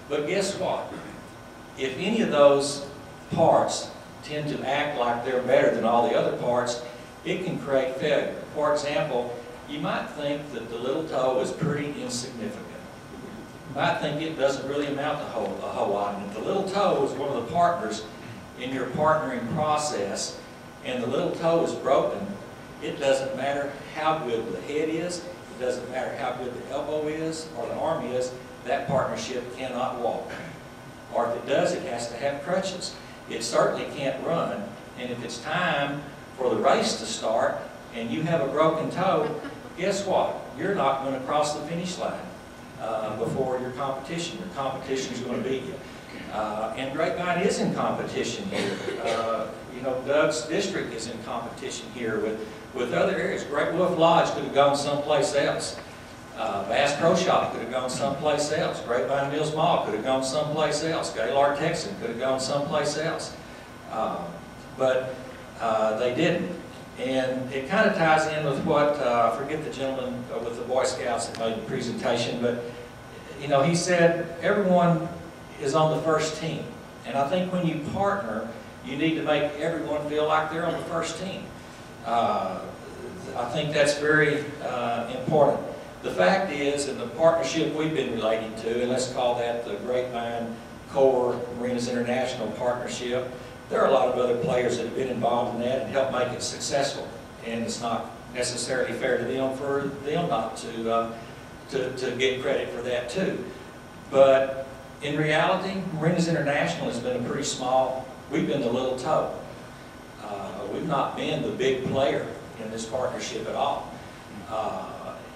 But guess what? If any of those parts tend to act like they're better than all the other parts, it can create failure. For example, you might think that the little toe is pretty insignificant. You might think it doesn't really amount to a whole lot. And if the little toe is one of the partners in your partnering process, and the little toe is broken, it doesn't matter how good the head is, it doesn't matter how good the elbow is or the arm is, that partnership cannot walk. Or if it does, it has to have crutches. It certainly can't run, and if it's time for the race to start and you have a broken toe, guess what? You're not going to cross the finish line before your competition. Your competition is going to beat you. And Grapevine is in competition here. You know, Doug's district is in competition here with other areas. Great Wolf Lodge could have gone someplace else. Bass Pro Shop could have gone someplace else. Grapevine Mills Mall could have gone someplace else. Gaylord Texan could have gone someplace else. But they didn't. And it kind of ties in with what, I forget the gentleman with the Boy Scouts that made the presentation, but you know, he said everyone is on the first team. And I think when you partner, you need to make everyone feel like they're on the first team. I think that's very important. The fact is, in the partnership we've been relating to, and let's call that the Grapevine Core Marinas International Partnership, there are a lot of other players that have been involved in that and helped make it successful. And it's not necessarily fair to them for them not to get credit for that too. But in reality, Marinas International has been a pretty small, we've been the little toe. We've not been the big player in this partnership at all.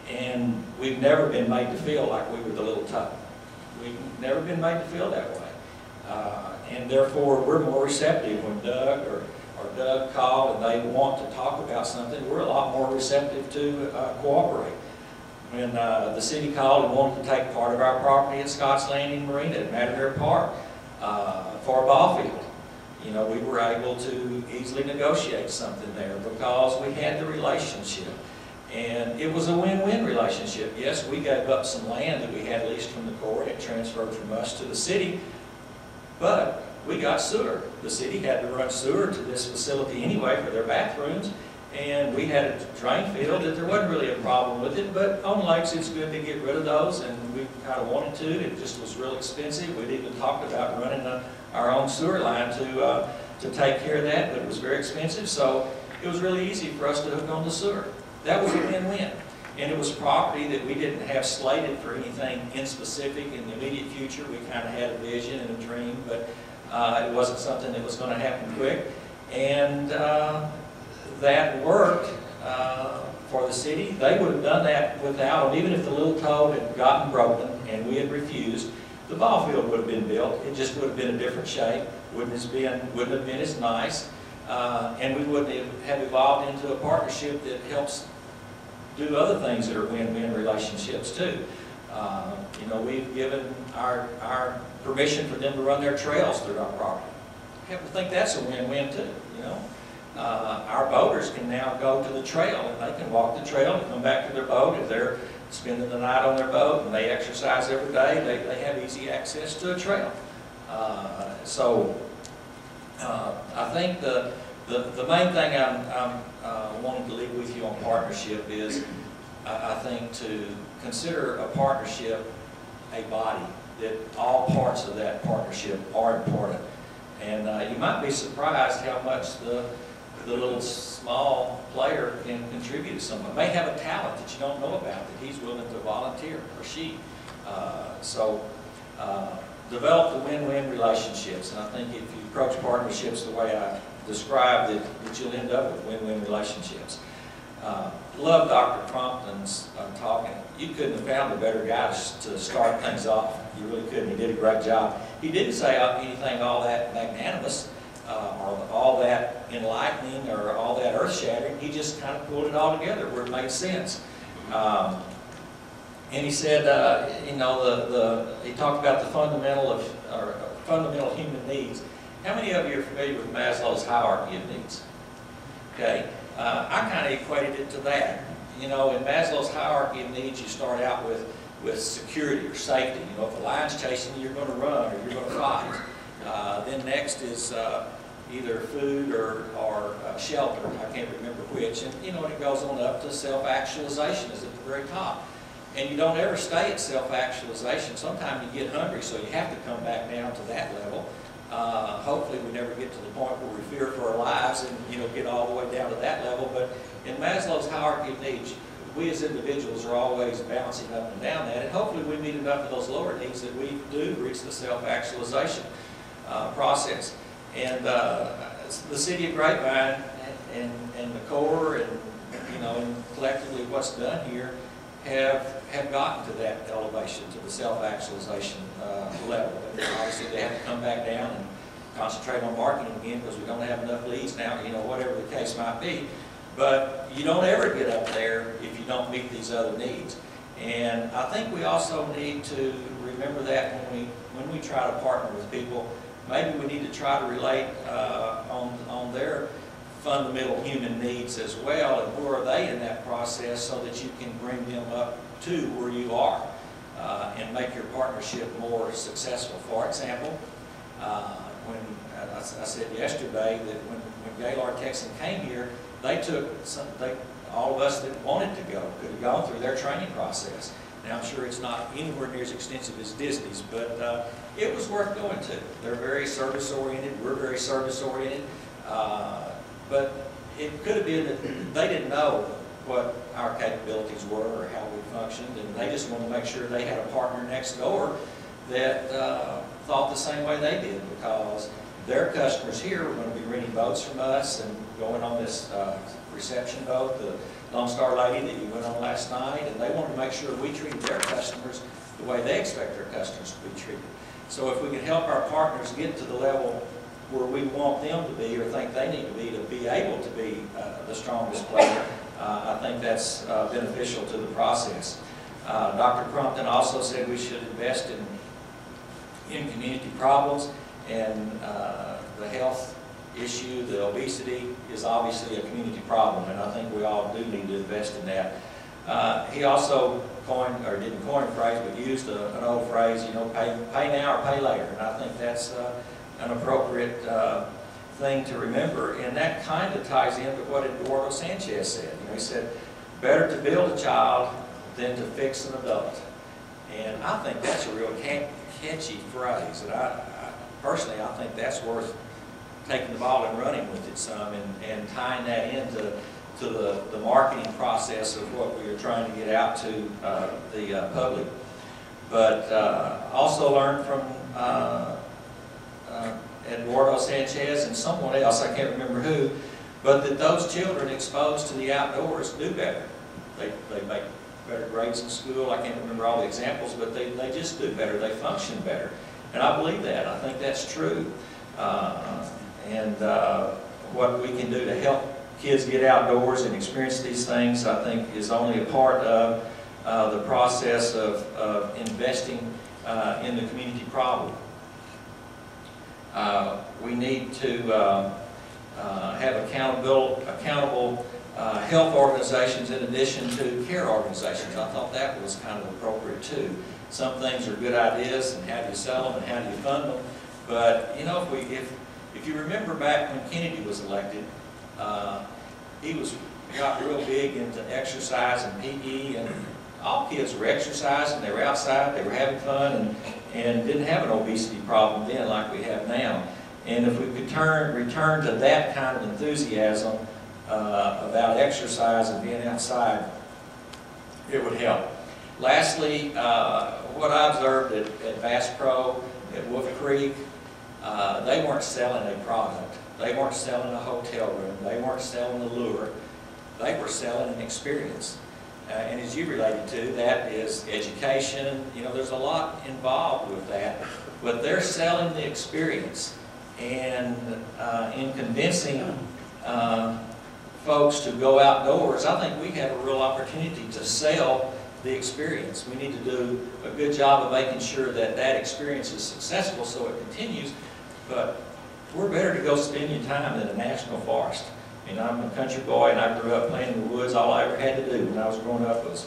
And we've never been made to feel like we were the little toe. We've never been made to feel that way. And therefore, we're more receptive when Doug or Doug call and they want to talk about something. We're a lot more receptive to cooperate. When the city called and wanted to take part of our property at Scotts Landing Marina at Matador Park for a ball field, you know, we were able to easily negotiate something there because we had the relationship. And it was a win-win relationship. Yes, we gave up some land that we had leased from the Corps and it transferred from us to the city, but we got sewer. The city had to run sewer to this facility anyway for their bathrooms, and we had a drain field that there wasn't really a problem with it, but on lakes it's good to get rid of those, and we kind of wanted to. It just was real expensive. We'd even talked about running our own sewer line to take care of that, but it was very expensive, so it was really easy for us to hook on the sewer. That was a win-win. And it was property that we didn't have slated for anything in specific in the immediate future. We kind of had a vision and a dream, but it wasn't something that was going to happen quick. And that worked for the city. They would have done that without them. Even if the little toe had gotten broken and we had refused, the ball field would have been built. It just would have been a different shape, wouldn't have been as nice, and we wouldn't have evolved into a partnership that helps do other things that are win-win relationships too. You know, we've given our permission for them to run their trails through our property. I happen to think that's a win-win too, you know. Our boaters can now go to the trail and they can walk the trail and come back to their boat. If they're spending the night on their boat and they exercise every day, they have easy access to a trail. So I think the main thing I'm wanting to leave with you on partnership is I think to consider a partnership a body, that all parts of that partnership are important. And you might be surprised how much the little small player can contribute to someone. May have a talent that you don't know about that he's willing to volunteer, or she. Develop the win-win relationships, and I think if you approach partnerships the way I described, that you'll end up with win-win relationships. Love Dr. Crompton's talking. You couldn't have found a better guy to start things off. You really couldn't. He did a great job. He didn't say anything all that magnanimous or all that enlightening or all that earth-shattering. He just kind of pulled it all together where it made sense. And he said, you know, he talked about the fundamental human needs. How many of you are familiar with Maslow's hierarchy of needs? Okay, I kind of equated it to that. You know, in Maslow's hierarchy of needs, you start out with with security or safety. You know, if a lion's chasing you, you're going to run or you're going to fight. Then next is either food or shelter. I can't remember which. And, you know, it goes on up to self-actualization is at the very top. And you don't ever stay at self-actualization. Sometimes you get hungry, so you have to come back down to that level. Hopefully we never get to the point where we fear for our lives and, you know, get all the way down to that level. But in Maslow's hierarchy of needs, we as individuals are always bouncing up and down that. And hopefully we meet enough of those lower needs that we do reach the self-actualization process. And the city of Grapevine and the Corps and, you know, and collectively what's done here have gotten to that elevation, to the self-actualization level. And obviously they have to come back down and concentrate on marketing again because we don't have enough leads now, you know, whatever the case might be. But you don't ever get up there if you don't meet these other needs. And I think we also need to remember that when we try to partner with people, maybe we need to try to relate on their fundamental human needs as well, and where are they in that process so that you can bring them up to where you are and make your partnership more successful. For example, when I said yesterday that when Gaylord Texan came here, all of us that wanted to go could have gone through their training process. Now I'm sure it's not anywhere near as extensive as Disney's, but it was worth going to. They're very service oriented, we're very service oriented. But it could have been that they didn't know what our capabilities were or how we functioned, and they just wanted to make sure they had a partner next door that thought the same way they did, because their customers here were going to be renting boats from us and going on this reception boat, the Lone Star Lady that you went on last night, and they wanted to make sure we treated their customers the way they expect their customers to be treated. So if we can help our partners get to the level where we want them to be or think they need to be able to be the strongest player, I think that's beneficial to the process. Dr. Crumpton also said we should invest in community problems, and the health issue, the obesity, is obviously a community problem, and I think we all do need to invest in that. He also coined, or didn't coin a phrase, but used an old phrase, you know, pay now or pay later, and I think that's an appropriate thing to remember, and that kind of ties into what Eduardo Sanchez said. You know, he said, better to build a child than to fix an adult. And I think that's a real catchy phrase, and personally, I think that's worth taking the ball and running with it some, and tying that into the marketing process of what we are trying to get out to the public. But also learn from Eduardo Sanchez and someone else, I can't remember who, but that those children exposed to the outdoors do better. They make better grades in school. I can't remember all the examples, but they just do better. They function better. And I believe that. I think that's true. And what we can do to help kids get outdoors and experience these things, I think, is only a part of the process of investing in the community problem. We need to have accountable health organizations in addition to care organizations. I thought that was kind of appropriate too. Some things are good ideas, and how do you sell them and how do you fund them? But you know, if you remember back when Kennedy was elected, he got real big into exercise and PE, and all kids were exercising, they were outside, they were having fun, and didn't have an obesity problem then like we have now. And if we could return to that kind of enthusiasm about exercise and being outside, it would help. Lastly, what I observed at Bass Pro, at Wolf Creek, they weren't selling a product. They weren't selling a hotel room. They weren't selling a lure. They were selling an experience. And as you related to, that is education. You know, there's a lot involved with that. But they're selling the experience. And in convincing folks to go outdoors, I think we have a real opportunity to sell the experience. We need to do a good job of making sure that that experience is successful so it continues. But we're better to go spending time in a national forest. I mean, I'm a country boy and I grew up playing in the woods. All I ever had to do when I was growing up was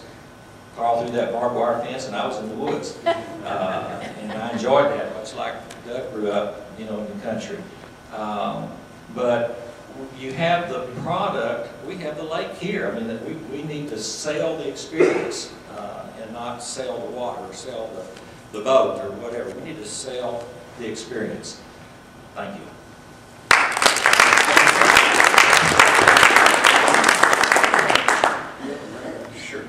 crawl through that barbed wire fence, and I was in the woods. And I enjoyed that, much like Doug grew up, you know, in the country. But you have the product, we have the lake here. I mean, we need to sell the experience and not sell the water, or sell the boat, or whatever. We need to sell the experience. Thank you. Sure.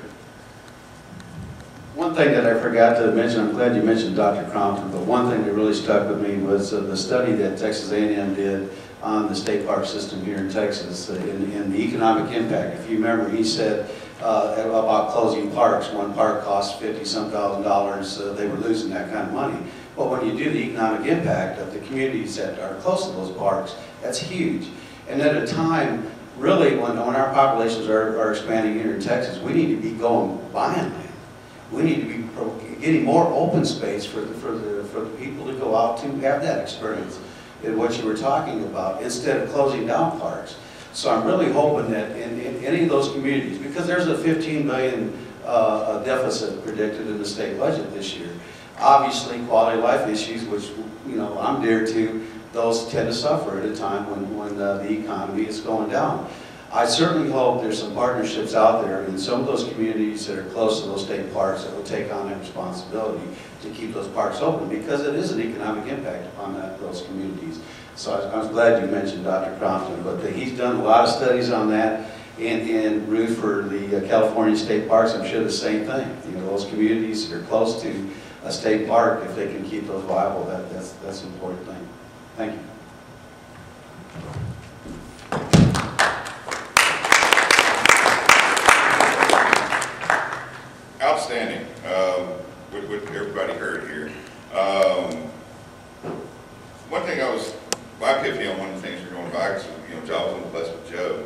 One thing that I forgot to mention, I'm glad you mentioned Dr. Crompton, but one thing that really stuck with me was the study that Texas A&M did on the state park system here in Texas in the economic impact. If you remember, he said about closing parks. One park cost $50-some thousand. They were losing that kind of money. But when you do the economic impact of the communities that are close to those parks, that's huge. And at a time, really, when our populations are expanding here in Texas, we need to be going buying land. We need to be getting more open space for the people to go out to have that experience in what you were talking about, instead of closing down parks. So I'm really hoping that in any of those communities, because there's a $15 billion deficit predicted in the state budget this year. Obviously, quality of life issues, which I'm dear to, those tend to suffer at a time when the economy is going down. I certainly hope there's some partnerships out there in some of those communities that are close to those state parks that will take on that responsibility to keep those parks open, because it is an economic impact upon those communities. So I was glad you mentioned Dr. Crompton, but he's done a lot of studies on that. And Ruth, for the California state parks, I'm sure the same thing. Those communities that are close to a state park, if they can keep those viable, that's an important thing. Thank you. Outstanding. What everybody heard here. One thing my epiphany on one of the things you're going by, because Joe was on the bus with Joe,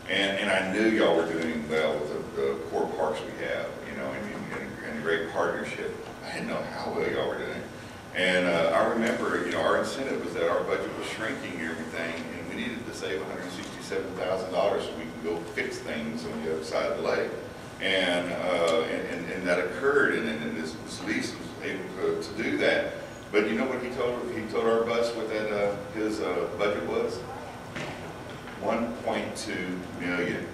and I knew y'all were doing well with the core parks we have, and a great partnership. I didn't know how well y'all were doing. And I remember, our incentive was that our budget was shrinking and everything, and we needed to save $167,000 so we can go fix things on the other side of the lake. And that occurred, and this lease was able to do that. But you know what he told our bus what that his budget was? $1.2 million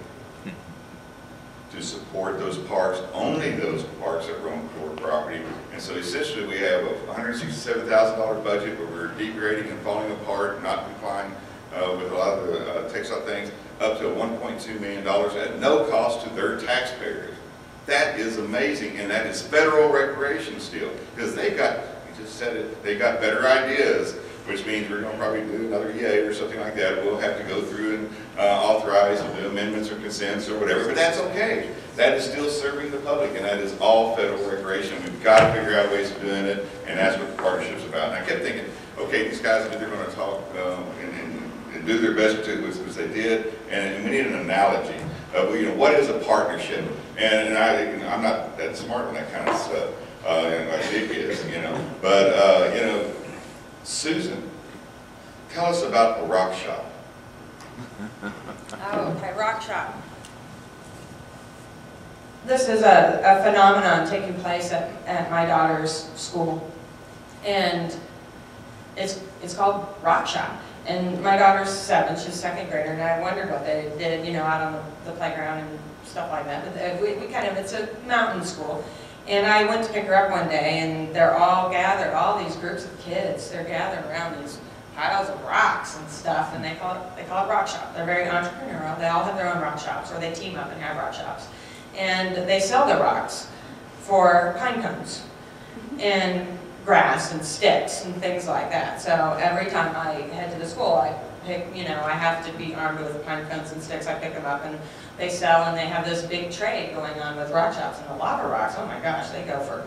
to support those parks, only those parks that were on core property. And so essentially we have a $167,000 budget, but we're degrading and falling apart, not complying with a lot of the textile things, up to $1.2 million at no cost to their taxpayers. That is amazing, and that is federal recreation still, because they've got, you just said it, they got better ideas, which means we're going to probably do another EA or something like that. We'll have to go through and authorize and do amendments or consents or whatever, but that's okay. That is still serving the public, and that is all federal recreation. We've got to figure out ways of doing it, and that's what the partnership's about. And I kept thinking, okay, these guys, they're going to talk and do their best to, which they did, and we need an analogy of, what is a partnership? And I'm not that smart on that kind of stuff. My Dick is, but Susan, tell us about the rock shop. Oh, okay, rock shop. This is a phenomenon taking place at my daughter's school, and it's called rock shop. And my daughter's 7, she's a second grader, and I wondered what they did, out on the playground and stuff like that. But it's a mountain school. And I went to pick her up one day, and they're all gathered, all these groups of kids, they're gathered around these piles of rocks and stuff, and they call it rock shop. They're very entrepreneurial. They all have their own rock shops, or they team up and have rock shops. And they sell the rocks for pine cones and grass and sticks and things like that. So every time I head to the school, I pick, I have to be armed with pine cones and sticks. I pick them up, and they sell, and they have this big trade going on with rock shops. And the lava rocks, oh my gosh, they go for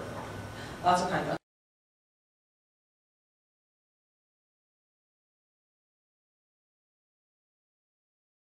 lots of pine cones.